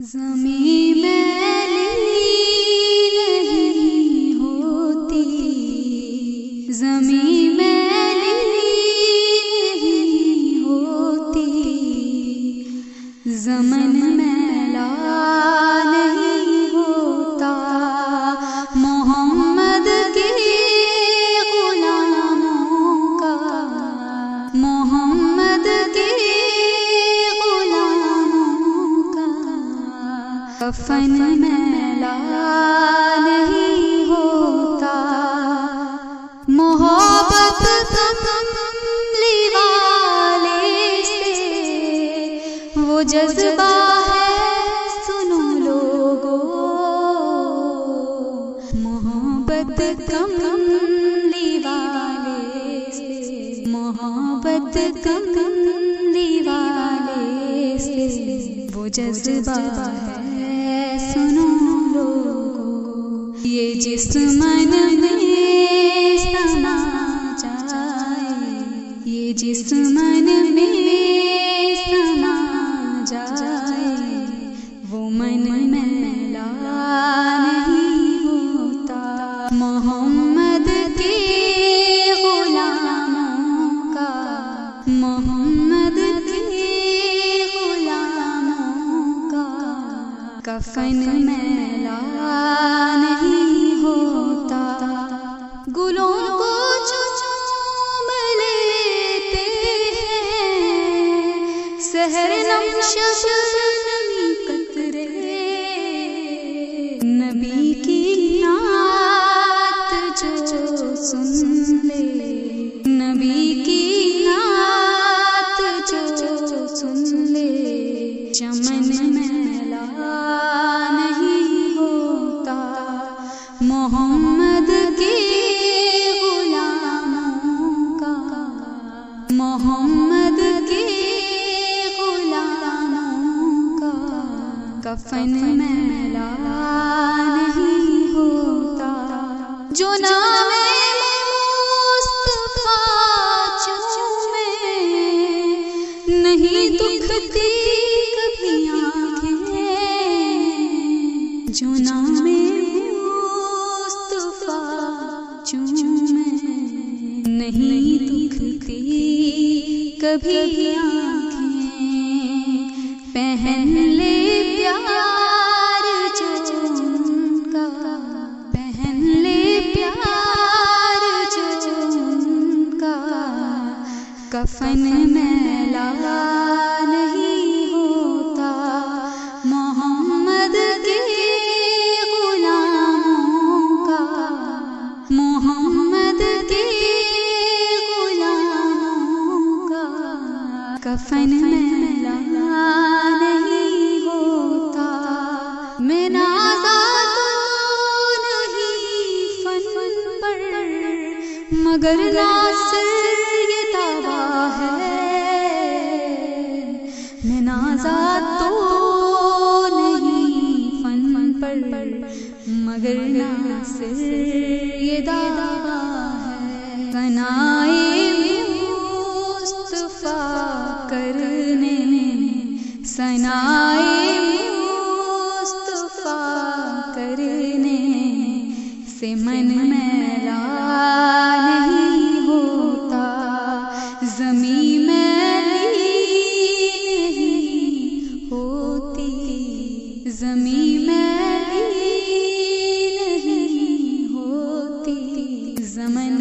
زمیں میلی نہیں ہوتی، زمیں میلی نہیں ہوتی، زمن میلا نہیں ہوتا، محمد کے غلاموں کا، محمد کے کفن میلا نہیں ہوتا، محبت کملی والے سے وہ جذبہ ہے، سنو لوگو، محبت کملی والے سے، محبت کملی والے سے وہ جذبہ ہے، سنو لوگو، یہ جسم میں سما جائے، یہ جسم میں سما جائے، وہ من میلا نہیں ہوتا، محمد کے غلاموں کا، محمد کے غلاموں کا کفن میلا نہیں ہوتا، گلوں کو چوم لیتے ہیں سحر نم شبنمی قطرے، نبی کی نعت جو سن لے، نبی کی نعت جو سن لے، چمن میلا نہیں ہوتا، محمد کے غلاموں کا، محمد کے غلاموں کا کفن میلا نہیں ہوتا، جو نام مصطفیٰ چومے نہیں دکھتی کبھی آنکھیں، جو نام مصطفیٰ چومے نہیں دکھتی کبھی آنکھیں، پہن لے پیار جو ان کا، پہن لے پیار جو ان کا، کفن میلا نہیں ہوتا، محمد کے غلاموں کا، محمد کے غلاموں کا کفن میلا نہیں ہوتا، میں نازا تو نہیں فن پر، مگر ناصر یہ دعویٰ ہے، میں نازا تو نہیں فن پر، مگر ناصر یہ دعویٰ ہے، ثنائے مصطفیٰ کرنے، ثنائے مصطفیٰ کرنے سے من میلا نہیں ہوتا، زمیں میلی نہیں ہوتی، زمیں میلی نہیں ہوتی، زمن